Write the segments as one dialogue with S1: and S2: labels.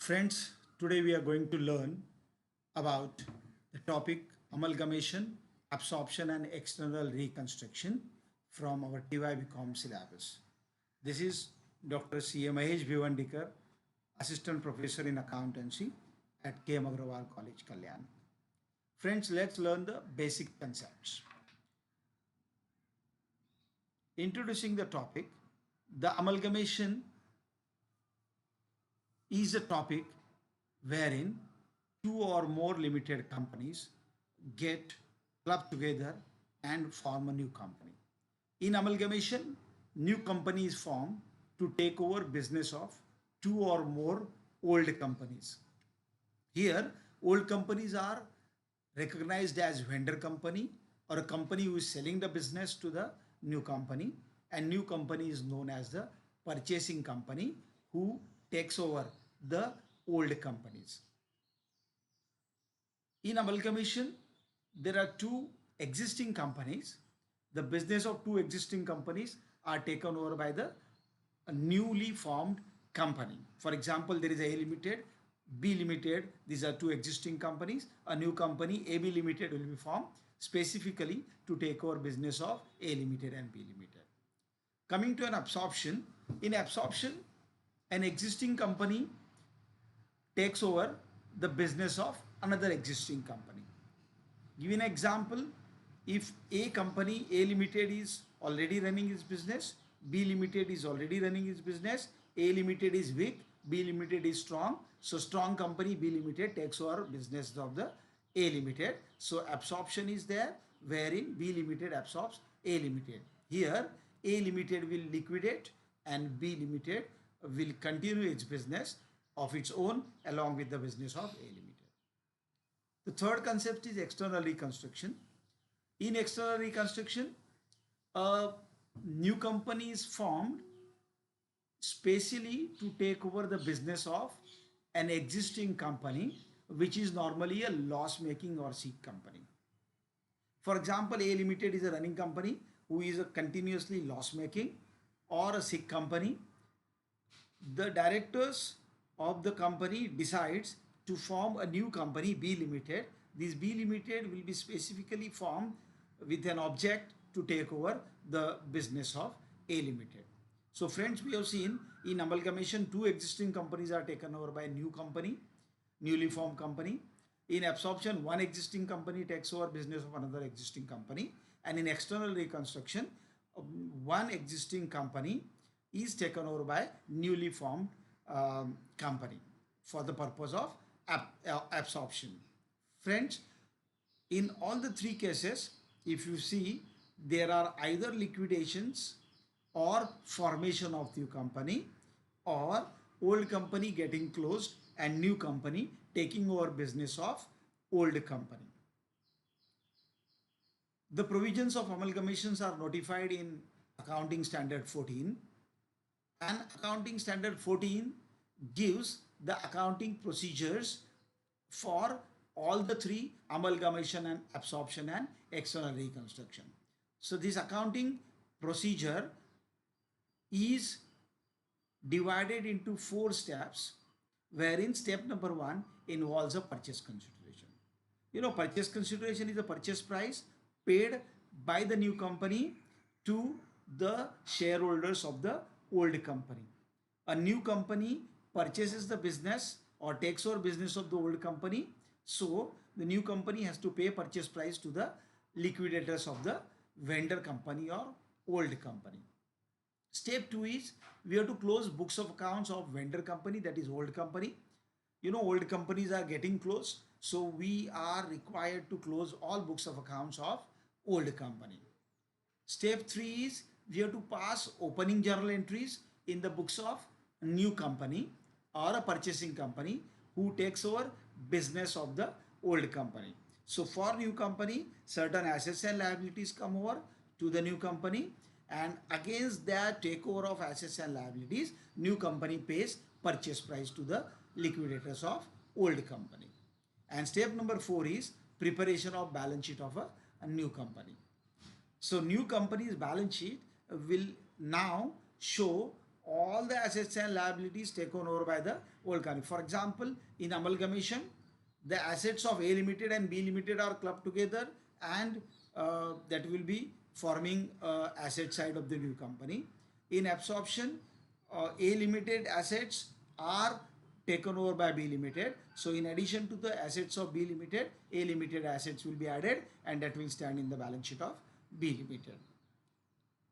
S1: Friends, today we are going to learn about the topic amalgamation, absorption and external reconstruction from our TY BCom syllabus. This is Dr. C. A. Mahesh Bhivandikar, Assistant Professor in Accountancy at K. M. Agrawal College, Kalyan. Friends, let's learn the basic concepts. Introducing the topic, the amalgamation is a topic wherein two or more limited companies get clubbed together and form a new company. In amalgamation, new company is formed to take over business of two or more old companies. Here, old companies are recognized as vendor company or a company who is selling the business to the new company, and new company is known as the purchasing company who takes over the old companies. In amalgamation, there are two existing companies. The business of two existing companies are taken over by the newly formed company. For example, there is A Limited, B Limited. These are two existing companies. A new company, AB Limited, will be formed specifically to take over business of A Limited and B Limited. Coming to an absorption, in absorption, an existing company takes over the business of another existing company. Give an example. If A company, A Limited, is already running its business, B Limited is already running its business, A Limited is weak, B Limited is strong. So strong company B Limited takes over business of the A Limited. So absorption is there wherein B Limited absorbs A Limited. Here A Limited will liquidate and B Limited will continue its business of its own along with the business of A Limited. The third concept is external reconstruction. In external reconstruction, a new company is formed specially to take over the business of an existing company, which is normally a loss-making or sick company. For example, A Limited is a running company who is a continuously loss-making or a sick company. The directors of the company decides to form a new company, B Limited. This B Limited will be specifically formed with an object to take over the business of A Limited. So friends, we have seen in amalgamation, two existing companies are taken over by a new company, newly formed company. In absorption, one existing company takes over business of another existing company. And in external reconstruction, one existing company is taken over by newly formed company for the purpose of absorption. Friends, in all the three cases, if you see, there are either liquidations or formation of new company or old company getting closed and new company taking over business of old company. The provisions of amalgamations are notified in Accounting Standard 14, and Accounting Standard 14 gives the accounting procedures for all the three: amalgamation and absorption and external reconstruction. So this accounting procedure is divided into 4 steps, wherein step number 1 involves a purchase consideration. Purchase consideration is the purchase price paid by the new company to the shareholders of the old company. A new company purchases the business or takes over business of the old company. So the new company has to pay purchase price to the liquidators of the vendor company or old company. Step 2 is we have to close books of accounts of vendor company, that is old company. Old companies are getting closed, so we are required to close all books of accounts of old company. Step 3 is we have to pass opening journal entries in the books of a new company or a purchasing company who takes over business of the old company. So for new company, certain assets and liabilities come over to the new company, and against that takeover of assets and liabilities, new company pays purchase price to the liquidators of old company. And step number 4 is preparation of balance sheet of a new company. So new company's balance sheet will now show all the assets and liabilities taken over by the old company. For example, in amalgamation, the assets of A Limited and B Limited are clubbed together, and that will be forming asset side of the new company. In absorption, A Limited assets are taken over by B Limited. So in addition to the assets of B Limited, A Limited assets will be added, and that will stand in the balance sheet of B Limited.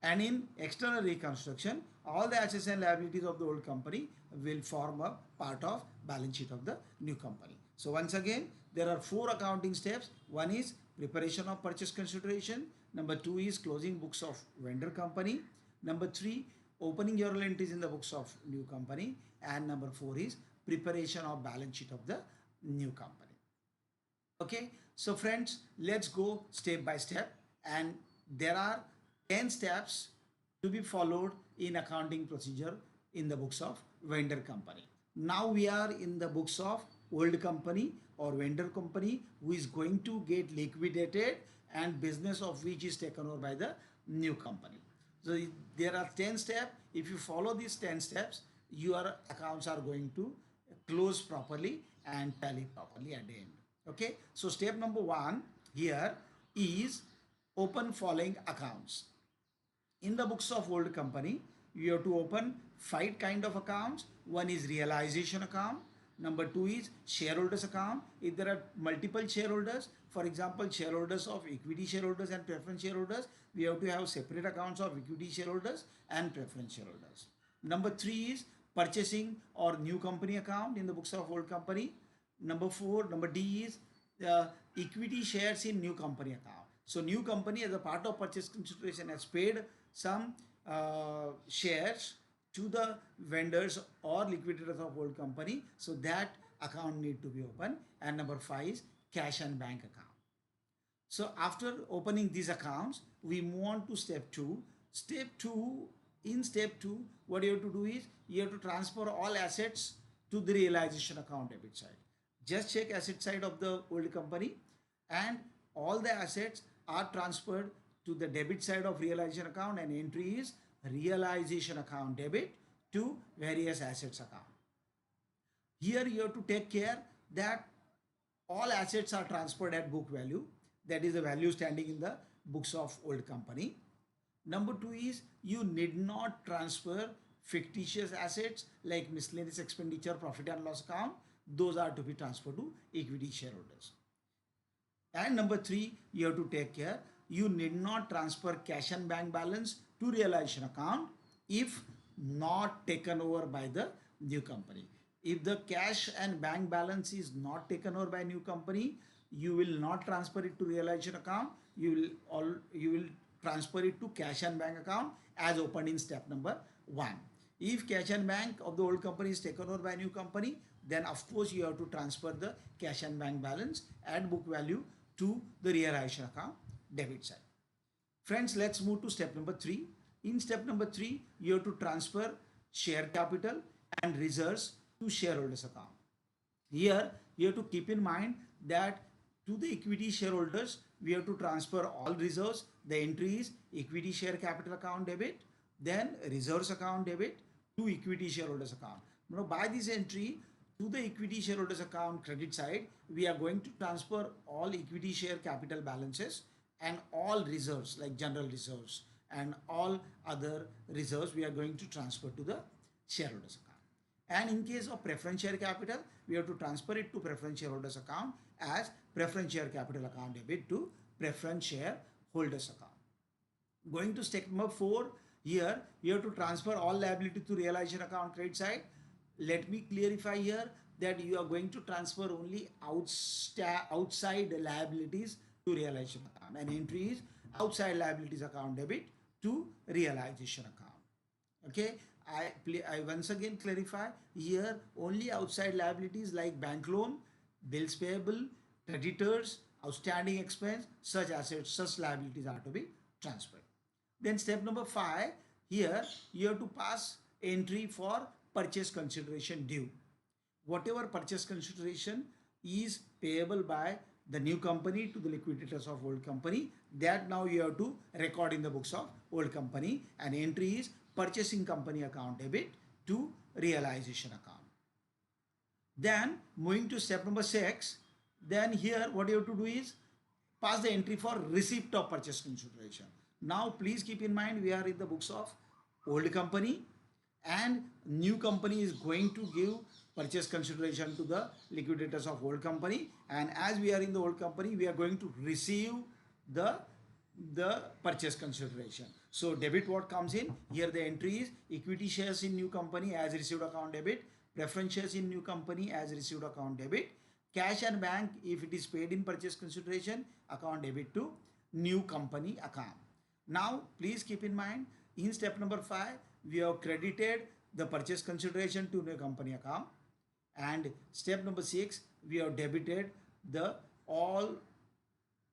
S1: And in external reconstruction, all the assets and liabilities of the old company will form a part of balance sheet of the new company. So once again, there are 4 accounting steps. One is preparation of purchase consideration. Number 2 is closing books of vendor company. Number 3, opening journal entries in the books of new company. And number 4 is preparation of balance sheet of the new company. Okay, so friends, let's go step by step, and there are 10 steps to be followed in accounting procedure in the books of vendor company. Now we are in the books of old company or vendor company who is going to get liquidated and business of which is taken over by the new company. So there are 10 steps. If you follow these 10 steps, your accounts are going to close properly and tally properly at the end. Okay, so step number 1 here is open following accounts. In the books of old company, you have to open 5 kind of accounts. One is realization account. Number 2 is shareholders account. If there are multiple shareholders, for example, shareholders of equity shareholders and preference shareholders, we have to have separate accounts of equity shareholders and preference shareholders. Number 3 is purchasing or new company account in the books of old company. Number D is equity shares in new company account. So new company as a part of purchase consideration has paid some shares to the vendors or liquidators of old company. So that account need to be open. And number 5 is cash and bank account. So after opening these accounts, we move on to step 2. In step 2, what you have to do is you have to transfer all assets to the realization account debit side. Just check asset side of the old company, and all the assets are transferred to the debit side of realization account, and entry is realization account debit to various assets account. Here you have to take care that all assets are transferred at book value, that is the value standing in the books of old company. Number 2 is you need not transfer fictitious assets like miscellaneous expenditure, profit and loss account. Those are to be transferred to equity shareholders. And number 3, you have to take care, you need not transfer cash and bank balance to realization account if not taken over by the new company. If the cash and bank balance is not taken over by new company, you will not transfer it to realization account. You will transfer it to cash and bank account as opened in step number 1. If cash and bank of the old company is taken over by new company, then of course you have to transfer the cash and bank balance at book value to the realization account debit side. Friends, let's move to step number 3. In step number 3, you have to transfer share capital and reserves to shareholders account. Here you have to keep in mind that to the equity shareholders, we have to transfer all reserves. The entry is equity share capital account debit, then reserves account debit to equity shareholders account. Now by this entry to the equity shareholders account credit side, we are going to transfer all equity share capital balances and all reserves like general reserves and all other reserves we are going to transfer to the shareholders account. And in case of preference share capital, we have to transfer it to preference shareholders account as preference share capital account debit to preference share holders account. Going to step number 4, here you have to transfer all liability to realization account credit side. Let me clarify here that you are going to transfer only outside liabilities to realization account, and entry is outside liabilities account debit to realization account. Okay, I once again clarify here only outside liabilities like bank loan, bills payable, creditors, outstanding expense, such assets, such liabilities are to be transferred. Then step number 5, here you have to pass entry for purchase consideration due. Whatever purchase consideration is payable by the new company to the liquidators of old company, that now you have to record in the books of old company, and entry is purchasing company account debit to realization account. Then moving to step number 6, then here what you have to do is pass the entry for receipt of purchase consideration. Now please keep in mind we are in the books of old company and new company is going to give purchase consideration to the liquidators of old company, and as we are in the old company we are going to receive the purchase consideration. So debit what comes in here, the entry is equity shares in new company as received account debit, preference shares in new company as received account debit, cash and bank if it is paid in purchase consideration account debit to new company account. Now please keep in mind in step number 5 we have credited the purchase consideration to new company account, and step number 6 we have debited the all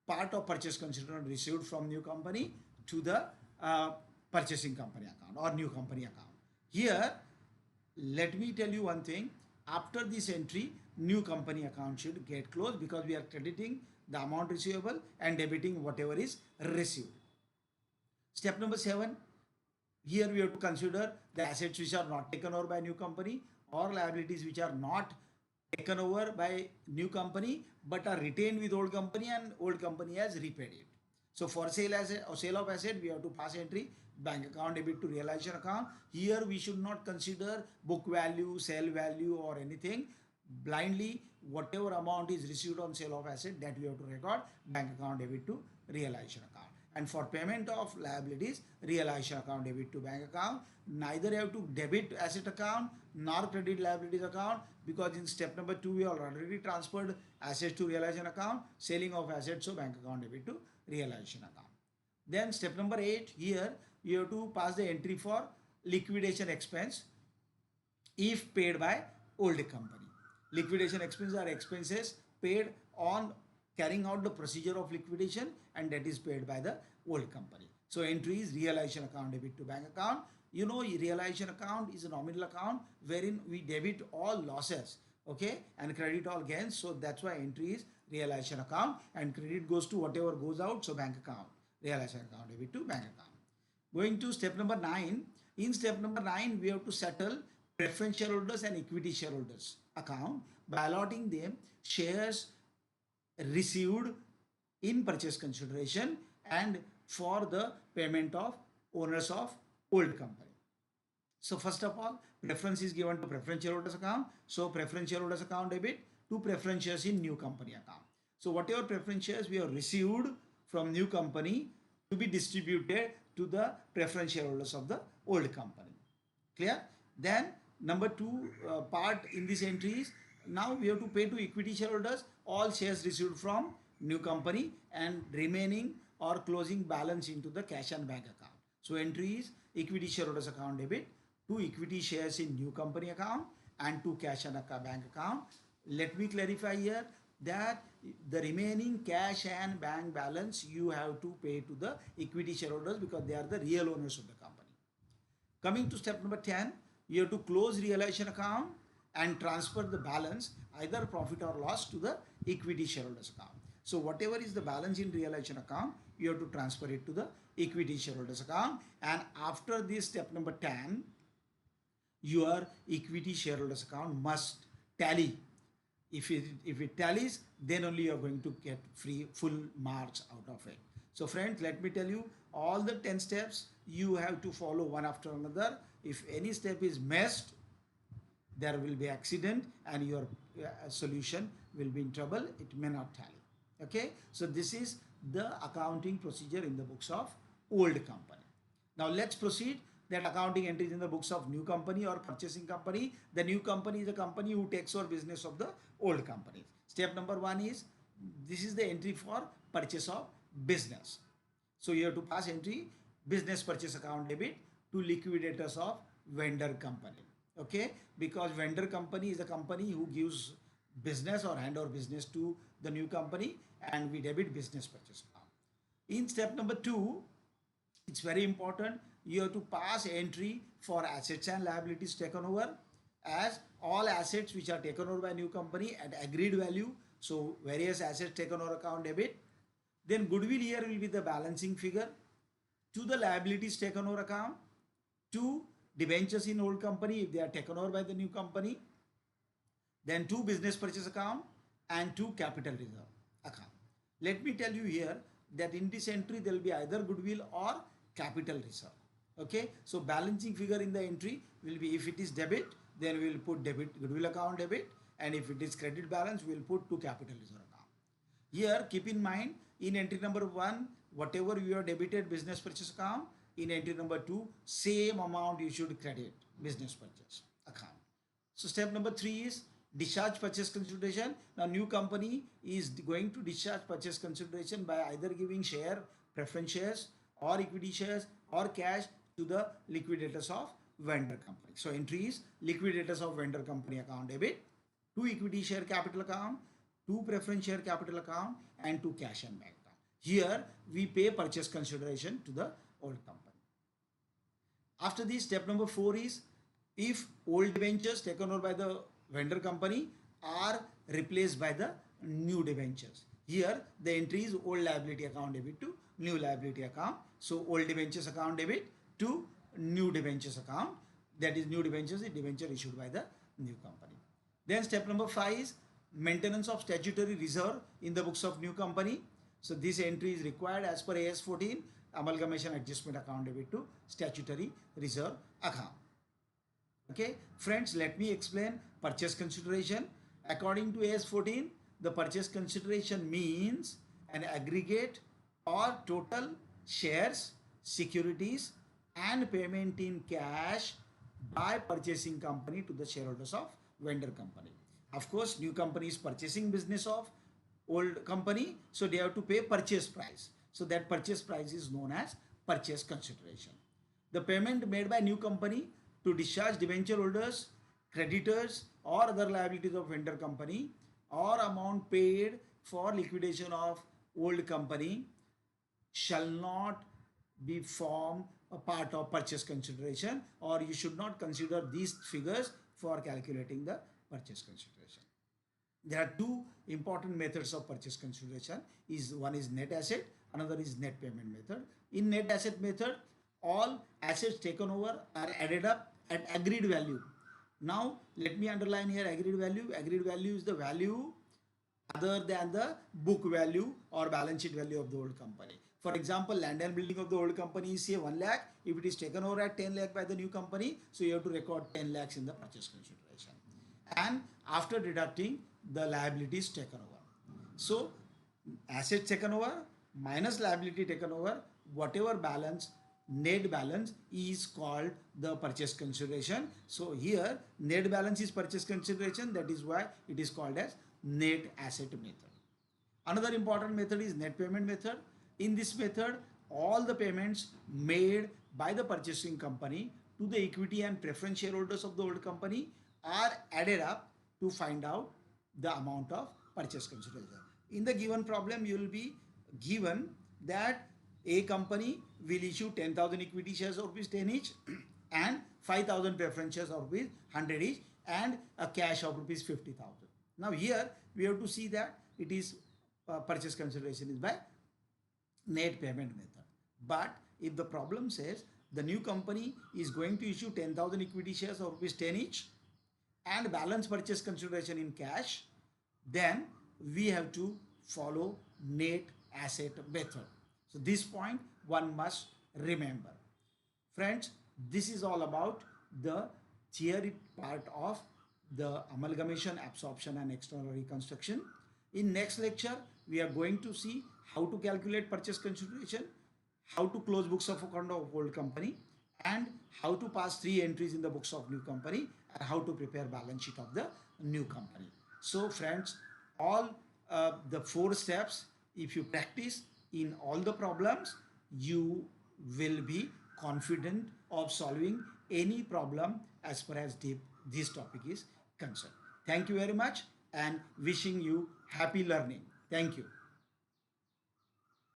S1: part of purchase consideration received from new company to the purchasing company account or new company account. Here let me tell you one thing, after this entry new company account should get closed because we are crediting the amount receivable and debiting whatever is received. Step number 7, here we have to consider the assets which are not taken over by new company or liabilities which are not taken over by new company but are retained with old company and old company has repaid it. So for sale asset or sale of asset we have to pass entry bank account debit to realization account. Here we should not consider book value, sale value or anything. Blindly whatever amount is received on sale of asset that we have to record bank account debit to realization account. And for payment of liabilities, realization account debit to bank account. Neither have to debit asset account nor credit liabilities account because in step number 2 we already transferred assets to realization account, selling of assets, so bank account debit to realization account. Then step number 8, here you have to pass the entry for liquidation expense if paid by old company. Liquidation expenses are expenses paid on carrying out the procedure of liquidation and that is paid by the old company. So entry is realization account debit to bank account. You know realization account is a nominal account wherein we debit all losses, okay, and credit all gains. So that's why entry is realization account and credit goes to whatever goes out, so bank account, realization account debit to bank account. Going to step number 9, in step number 9 we have to settle preference shareholders and equity shareholders account by allotting them shares received in purchase consideration and for the payment of owners of old company. So first of all, preference is given to preference shareholders account. So preference shareholders account debit to preference shares in new company account. So whatever preference shares we have received from new company to be distributed to the preference shareholders of the old company. Clear? Then number 2 part in this entry is now we have to pay to equity shareholders all shares received from new company and remaining or closing balance into the cash and bank account. So entry is equity shareholders account debit to equity shares in new company account and to cash and bank account. Let me clarify here that the remaining cash and bank balance you have to pay to the equity shareholders because they are the real owners of the company. Coming to step number 10, you have to close realization account and transfer the balance either profit or loss to the equity shareholders account. So whatever is the balance in realization account, you have to transfer it to the equity shareholders account, and after this step number 10, your equity shareholders account must tally. If it tallies, then only you are going to get full marks out of it. So friends, let me tell you all the 10 steps you have to follow one after another. If any step is missed, there will be accident and your solution will be in trouble. It may not tally. Okay, so this is the accounting procedure in the books of old company. Now let's proceed that accounting entries in the books of new company or purchasing company. The new company is a company who takes over business of the old companies. Step number 1 is this is the entry for purchase of business. So you have to pass entry business purchase account debit to liquidators of vendor company. Okay, because vendor company is a company who gives business or hand over business to the new company and we debit business purchase account. In step number 2, it's very important, you have to pass entry for assets and liabilities taken over as all assets which are taken over by new company at agreed value. So various assets taken over account debit. Then goodwill here will be the balancing figure to the liabilities taken over account. 2 debentures in old company if they are taken over by the new company, then 2 business purchase account and 2 capital reserve account. Let me tell you here that in this entry there will be either goodwill or capital reserve. Okay, so balancing figure in the entry will be, if it is debit, then we will put debit goodwill account debit, and if it is credit balance, we will put to capital reserve account. Here keep in mind, in entry number 1, whatever you have debited business purchase account, in entry number 2, same amount you should credit business purchase account. So step number 3 is discharge purchase consideration. Now new company is going to discharge purchase consideration by either giving share, preference shares or equity shares or cash to the liquidators of vendor company. So entry is liquidators of vendor company account debit, 2 equity share capital account, 2 preference share capital account and 2 cash and bank account. Here we pay purchase consideration to the old company. After this, step number 4 is, if old debentures taken over by the vendor company are replaced by the new debentures. Here the entry is old liability account debit to new liability account. So old debentures account debit to new debentures account, that is new debentures is debenture issued by the new company. Then step number 5 is maintenance of statutory reserve in the books of new company. So this entry is required as per AS 14, amalgamation adjustment account debit to statutory reserve account. Okay, friends, let me explain purchase consideration. According to AS 14, the purchase consideration means an aggregate or total shares, securities and payment in cash by purchasing company to the shareholders of vendor company. Of course, new company is purchasing business of old company, so they have to pay purchase price. So that purchase price is known as purchase consideration. The payment made by new company to discharge debenture holders, creditors or other liabilities of vendor company, or amount paid for liquidation of old company shall not be formed a part of purchase consideration, or you should not consider these figures for calculating the purchase consideration. There are 2 important methods of purchase consideration. One is net asset, another is net payment method. In net asset method, all assets taken over are added up at agreed value. Now let me underline here agreed value. Agreed value is the value other than the book value or balance sheet value of the old company. For example, land and building of the old company is say 1 lakh. If it is taken over at 10 lakh by the new company, so you have to record 10 lakhs in the purchase consideration. And after deducting the liabilities taken over. So assets taken over minus liability taken over, whatever balance, net balance is called the purchase consideration. So here net balance is purchase consideration, that is why it is called as net asset method. Another important method is net payment method. In this method, all the payments made by the purchasing company to the equity and preference shareholders of the old company are added up to find out the amount of purchase consideration. In the given problem, you will be given that a company will issue 10,000 equity shares of rupees 10 each and 5,000 preference shares of rupees 100 each and a cash of rupees 50,000. Now here we have to see that it is purchase consideration is by net payment method. But if the problem says the new company is going to issue 10,000 equity shares of rupees 10 each and balance purchase consideration in cash, then we have to follow net asset method. So this point one must remember. Friends, this is all about the theory part of the amalgamation, absorption and external reconstruction. In next lecture, we are going to see how to calculate purchase consideration, how to close books of account of old company, and how to pass 3 entries in the books of new company, and how to prepare balance sheet of the new company. So friends, all the 4 steps, if you practice in all the problems, you will be confident of solving any problem as far as this topic is concerned. Thank you very much and wishing you happy learning. Thank you.